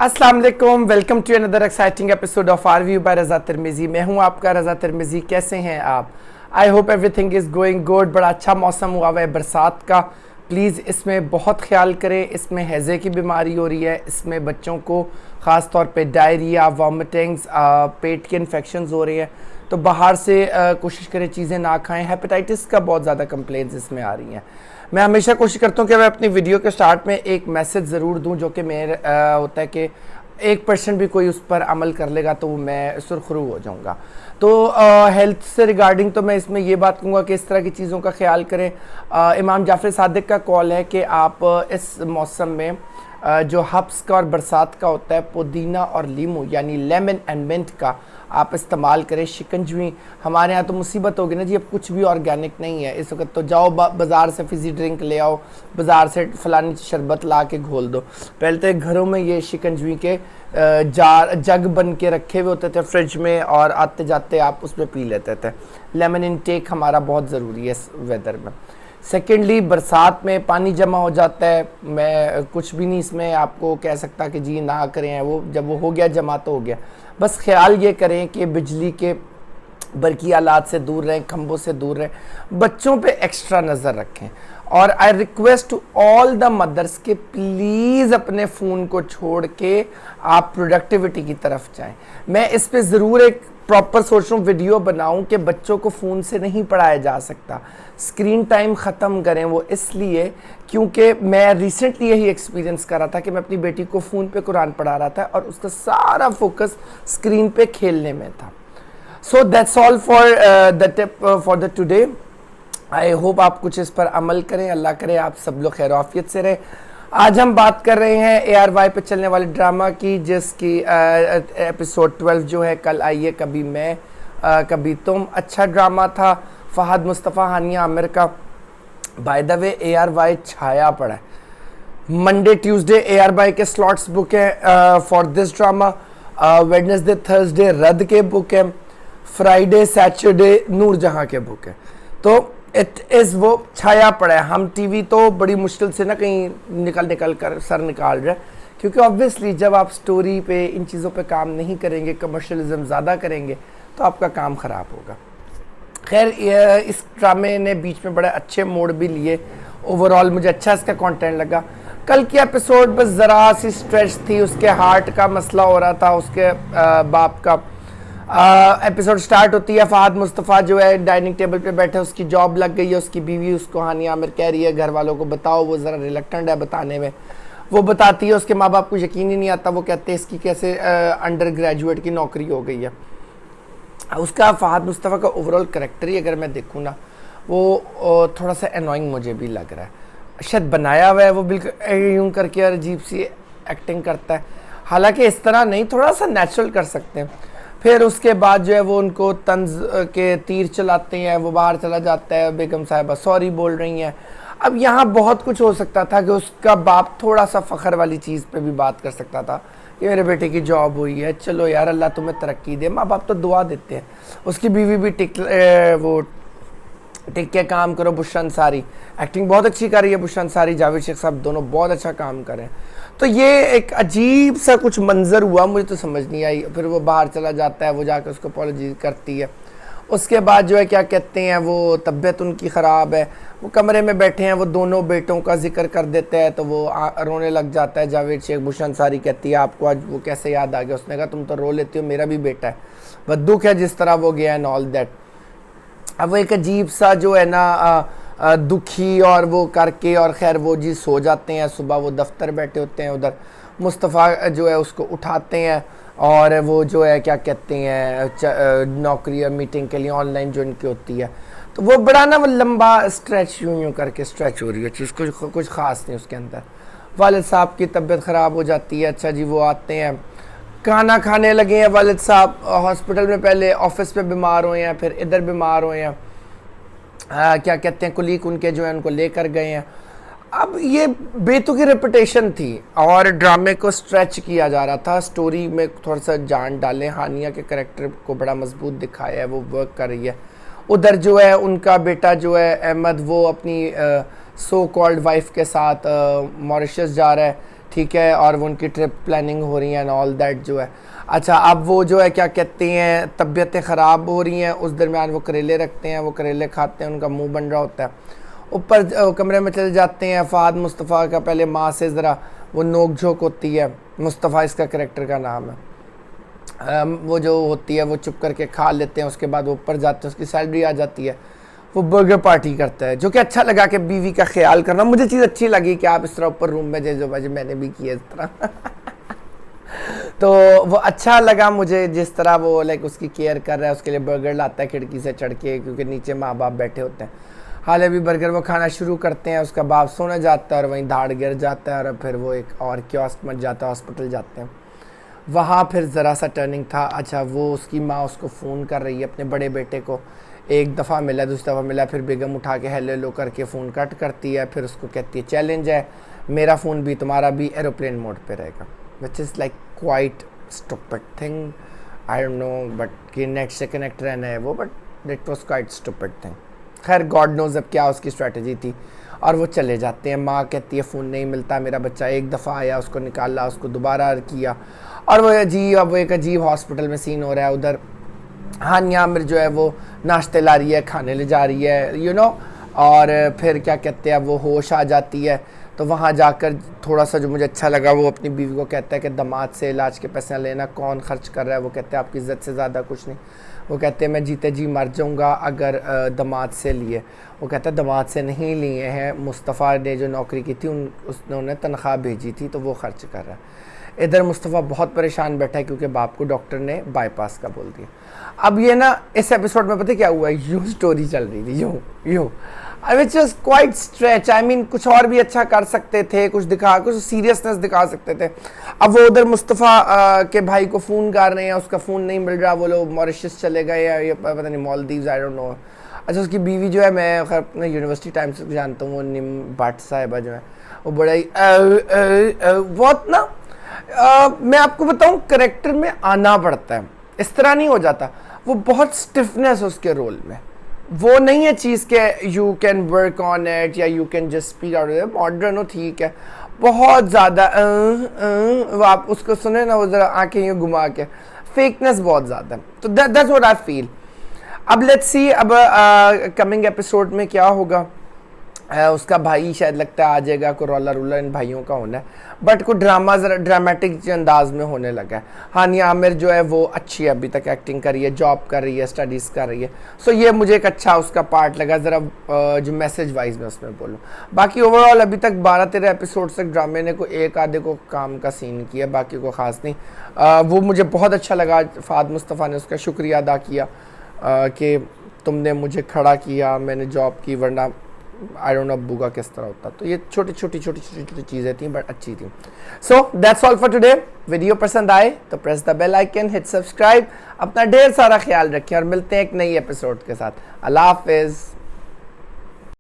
अस्सलाम वालेकुम, welcome to another exciting episode of our view by Raza Tirmizi. मैं हूं आपका रज़ा तिरमिज़ी। कैसे हैं आप? I hope everything is going good. बड़ा अच्छा मौसम हुआ हुआ है बरसात का। प्लीज़ इसमें बहुत ख्याल करें। इसमें हैज़े की बीमारी हो रही है, इसमें बच्चों को ख़ास तौर पे डायरिया, वॉमिटिंग्स, पेट के इन्फेक्शंस हो रही है, तो बाहर से कोशिश करें चीज़ें ना खाएं। हेपेटाइटिस का बहुत ज़्यादा कंप्लेंट्स इसमें आ रही हैं। मैं हमेशा कोशिश करता हूँ कि मैं अपनी वीडियो के स्टार्ट में एक मैसेज ज़रूर दूँ, जो कि मेरे होता है कि 1% भी कोई उस पर अमल कर लेगा तो मैं सुरखरू हो जाऊँगा। तो हेल्थ से रिगार्डिंग तो मैं इसमें ये बात कहूँगा कि इस तरह की चीज़ों का ख्याल करें। इमाम जाफ़र सादिक का कॉल है कि आप इस मौसम में जो हब्स का और बरसात का होता है, पुदीना और लीमू यानी लेमन एंड मिंट का आप इस्तेमाल करें। शिकंजवी हमारे यहाँ तो मुसीबत होगी ना जी, अब कुछ भी ऑर्गेनिक नहीं है इस वक्त। तो जाओ बाज़ार से फिज़ी ड्रिंक ले आओ, बाज़ार से फ़लानी शरबत ला के घोल दो। पहले तो घरों में ये शिकंजवी के जार जग बन के रखे हुए होते थे फ्रिज में, और आते जाते आप उसमें पी लेते थे। लेमन इनटेक हमारा बहुत ज़रूरी है इस वेदर में। सेकेंडली, बरसात में पानी जमा हो जाता है। मैं कुछ भी नहीं इसमें आपको कह सकता कि जी ना करें, वो जब वो हो गया जमा तो हो गया। बस ख्याल ये करें कि बिजली के बरकी आलात से दूर रहें, खंभों से दूर रहें, बच्चों पे एक्स्ट्रा नज़र रखें। और I request to all the mothers के प्लीज़ अपने फ़ोन को छोड़ के आप प्रोडक्टिविटी की तरफ जाएं। मैं इस पे ज़रूर एक प्रॉपर सोच रहा हूँ वीडियो बनाऊं कि बच्चों को फ़ोन से नहीं पढ़ाया जा सकता। स्क्रीन टाइम ख़त्म करें, वो इसलिए क्योंकि मैं रिसेंटली यही एक्सपीरियंस कर रहा था कि मैं अपनी बेटी को फ़ोन पे कुरान पढ़ा रहा था और उसका सारा फोकस स्क्रीन पे खेलने में था। सो that's all for the tip for the today. I hope आप कुछ इस पर अमल करें। अल्लाह करे आप सब लोग खैर आफियत से रहें। आज हम बात कर रहे हैं ARY पे चलने वाले ड्रामा की, जिसकी एपिसोड 12 जो है कल आई है, कभी मैं कभी तुम। अच्छा ड्रामा था। फ़हद मुस्तफ़ा, हानिया आमिर का। बाय द वे ARY छाया पड़ा है। मंडे ट्यूसडे ARY के स्लॉट्स बुक हैं for this drama. Wednesday Thursday रद के बुक हैं। फ्राइडे सैटरडे नूरजहां के बुक हैं। तो इट इज़ वो छाया पड़ा है। हम टीवी तो बड़ी मुश्किल से ना कहीं निकल कर सर निकाल रहे हैं, क्योंकि ऑब्वियसली जब आप स्टोरी पे इन चीज़ों पे काम नहीं करेंगे, कमर्शियलिज्म ज़्यादा करेंगे, तो आपका काम ख़राब होगा। खैर, इस ड्रामे ने बीच में बड़े अच्छे मोड़ भी लिए। ओवरऑल मुझे अच्छा इसका कंटेंट लगा। कल की एपिसोड बस ज़रा सी स्ट्रेच थी, उसके हार्ट का मसला हो रहा था, उसके बाप का। एपिसोड स्टार्ट होती है, फ़हद मुस्तफ़ा जो है डाइनिंग टेबल पे बैठे, उसकी जॉब लग गई है। उसकी बीवी उसको हानिया आमिर कह रही है घर वालों को बताओ, वो ज़रा रिलक्टेंट है बताने में। वो बताती है, उसके माँ बाप को यकीन ही नहीं आता। वो कहते हैं इसकी कैसे अंडर ग्रेजुएट की नौकरी हो गई है। उसका फ़हद मुस्तफ़ा का ओवरऑल करेक्टर ही अगर मैं देखूँ ना, वो थोड़ा सा एनोइंग मुझे भी लग रहा है। शायद बनाया हुआ है वो, बिल्कुल यूँ करके अजीब सी एक्टिंग करता है। हालांकि इस तरह नहीं, थोड़ा सा नेचुरल कर सकते हैं। फिर उसके बाद जो है वो उनको तंज के तीर चलाते हैं, वो बाहर चला जाता है, बेगम साहिबा सॉरी बोल रही हैं। अब यहाँ बहुत कुछ हो सकता था कि उसका बाप थोड़ा सा फ़ख्र वाली चीज़ पे भी बात कर सकता था कि मेरे बेटे की जॉब हुई है, चलो यार अल्लाह तुम्हें तरक्की दे। माँ बाप तो दुआ देते हैं। उसकी बीवी भी टिक के काम करो। बुशरा अंसारी एक्टिंग बहुत अच्छी कर रही है। बुशरा अंसारी, जावेद शेख साहब दोनों बहुत अच्छा काम कर रहे हैं। तो ये एक अजीब सा कुछ मंजर हुआ, मुझे तो समझ नहीं आई। फिर वो बाहर चला जाता है, वो जाकर उसको अपॉलॉजी करती है। उसके बाद जो है क्या कहते हैं, वो तबीयत उनकी ख़राब है, वो कमरे में बैठे हैं, वो दोनों बेटों का जिक्र कर देते हैं, तो वो रोने लग जाता है जावेद शेख। बुशरा अंसारी कहती है आपको आज वो कैसे याद आ गया? उसने कहा तुम तो रो लेती हो, मेरा भी बेटा है, बस दुख है जिस तरह वो गया एंड ऑल दैट। अब वो एक अजीब सा जो है ना दुखी और वो करके, और खैर वो जी सो जाते हैं। सुबह वो दफ्तर बैठे होते हैं, उधर मुस्तफ़ा जो है उसको उठाते हैं, और वो जो है क्या कहते हैं नौकरी या मीटिंग के लिए ऑनलाइन जो इनकी होती है, तो वो बड़ा ना वो लंबा स्ट्रेच यूँ करके स्ट्रेच हो रही है चीज़, कुछ ख़ास नहीं उसके अंदर। वालिद साहब की तबीयत ख़राब हो जाती है। अच्छा जी, वो आते हैं, खाना खाने लगे हैं। वालिद साहब हॉस्पिटल में पहले ऑफिस पे बीमार हुए हैं, फिर इधर बीमार हुए हैं। क्या कहते हैं कुलीग उनके जो है उनको लेकर गए हैं। अब ये बेतुकी रेपुटेशन थी और ड्रामे को स्ट्रेच किया जा रहा था। स्टोरी में थोड़ा सा जान डालें, हानिया के करेक्टर को बड़ा मजबूत दिखाया है, वो वर्क कर रही है। उधर जो है उनका बेटा जो है अहमद, वो अपनी सो कॉल्ड वाइफ के साथ मॉरिशस जा रहा है, ठीक है, और वो उनकी ट्रिप प्लानिंग हो रही है एंड ऑल दैट जो है। अच्छा, अब वो जो है क्या कहते हैं, तबीयतें ख़राब हो रही हैं, उस दरमियान वो करेले रखते हैं, वो करेले खाते हैं, उनका मुंह बन रहा होता है। ऊपर कमरे में चले जाते हैं, फ़ाद मुस्तफ़ा का पहले माँ से ज़रा वो नोक झोंक होती है, मुस्तफ़ा इसका करैक्टर का नाम है। वो जो होती है वो चुप करके खा लेते हैं, उसके बाद वो ऊपर जाते हैं, उसकी सैलरी आ जाती है, वो बर्गर पार्टी करता है, जो कि अच्छा लगा कि बीवी का ख्याल करना। मुझे चीज़ अच्छी लगी कि आप इस तरह ऊपर रूम में जो बाजी मैंने भी किया इस तरह तो वो अच्छा लगा मुझे, जिस तरह वो लाइक उसकी केयर कर रहा है, उसके लिए बर्गर लाता है खिड़की से चढ़ के, क्योंकि नीचे माँ बाप बैठे होते हैं। हाल अभी बर्गर वो खाना शुरू करते हैं, उसका बाप सोने जाता है और वहीं धाड़ गिर जाता है, और फिर वो एक और कियोस्क में जाता है, हॉस्पिटल जाते हैं। वहाँ फिर ज़रा सा टर्निंग था। अच्छा, वो उसकी माँ उसको फ़ोन कर रही है अपने बड़े बेटे को, एक दफ़ा मिला, दूसरी दफ़ा मिला, फिर बेगम उठा के हेलो हेलो करके फ़ोन कट करती है, फिर उसको कहती है चैलेंज है, मेरा फ़ोन भी तुम्हारा भी एरोप्लेन मोड पे रहेगा, which is like quite stupid thing, I don't know, but कि नेट से कनेक्ट रहना है वो, but it was quite stupid thing. खैर गॉड नोज अब क्या उसकी स्ट्रैटेजी थी। और वो चले जाते हैं। माँ कहती है फ़ोन नहीं मिलता, मेरा बच्चा एक दफ़ा आया, उसको निकाला, उसको दोबारा किया, और वो अजीब, अब वो एक अजीब हॉस्पिटल में सीन हो रहा है। उधर हानिया आमिर जो है वो नाश्ते ला रही है, खाने ले जा रही है, यू नो, और फिर क्या कहते हैं, वो होश आ जाती है। तो वहाँ जाकर थोड़ा सा जो मुझे अच्छा लगा, वो अपनी बीवी को कहता है कि दामाद से इलाज के पैसे लेना, कौन खर्च कर रहा है। वो कहते हैं आपकी इज़्ज़त से ज़्यादा कुछ नहीं। वो कहते हैं मैं जीते जी मर जाऊँगा अगर दामाद से लिए। वो कहता है दामाद से नहीं लिए हैं, मुस्तफ़ा ने जो नौकरी की थी उसने उन्हें तनख्वाह भेजी थी, तो वो खर्च कर रहा है। इधर मुस्तफ़ा बहुत परेशान बैठा है क्योंकि बाप को डॉक्टर ने बाईपास का बोल दिया। अब ये ना इस एपिसोड में पता क्या हुआ, यूँ स्टोरी चल रही थी, यूँ which was quite stretch. I mean कुछ और भी अच्छा कर सकते थे, कुछ सीरियसनेस दिखा सकते थे। अब वो उधर मुस्तफ़ा के भाई को फ़ोन कर रहे हैं, उसका फ़ोन नहीं मिल रहा, वो लोग मॉरिशस चले गए या ये पता नहीं मालदीव्स, आई डोंट नो। अच्छा, उसकी बीवी जो है, मैं खैर अपने यूनिवर्सिटी टाइम से जानता हूँ, वो निम भट्ट साहिबा जो है, वो बड़ा ही बहुत ना मैं आपको बताऊं, करेक्टर में आना पड़ता है, इस तरह नहीं हो जाता। वो बहुत स्टिफनेस उसके रोल में, वो नहीं है चीज़ के you can work on it या you can just speak out. Modern हो ठीक है, बहुत ज़्यादा वो आप उसको सुने ना, वो ज़रा आंखें यूँ घुमा के, फेकनेस बहुत ज़्यादा है। तो दैट्स व्हाट आई फील। अब लेट्स सी अब कमिंग एपिसोड में क्या होगा। उसका भाई शायद लगता है आ जाएगा, को रोला रूला इन भाइयों का होना है, बट को ड्रामा ज़रा ड्रामेटिक अंदाज में होने लगा है। हानिया आमिर जो है वो अच्छी है, अभी तक एक्टिंग कर रही है, जॉब कर रही है, स्टडीज़ कर रही है। सो ये मुझे एक अच्छा उसका पार्ट लगा, ज़रा जो मैसेज वाइज में उसमें बोलूँ। बाकी ओवरऑल अभी तक 12-13 एपिसोड तक ड्रामे ने को एक आधे को काम का सीन किया, बाकी को ख़ास नहीं। वो मुझे बहुत अच्छा लगा, फ़ाद मुस्तफ़ा ने उसका शुक्रिया अदा किया कि तुमने मुझे खड़ा किया, मैंने जॉब की, वरना आई डोंट नो अब्बू का किस तरह होता। तो ये छोटी छोटी चीज़ें थी, बट अच्छी थी। So that's all for today. Video पसंद आए तो press the bell icon, hit subscribe. अपना ढेर सारा ख्याल रखें और मिलते हैं एक नई एपिसोड के साथ। अल्लाह हाफिज़।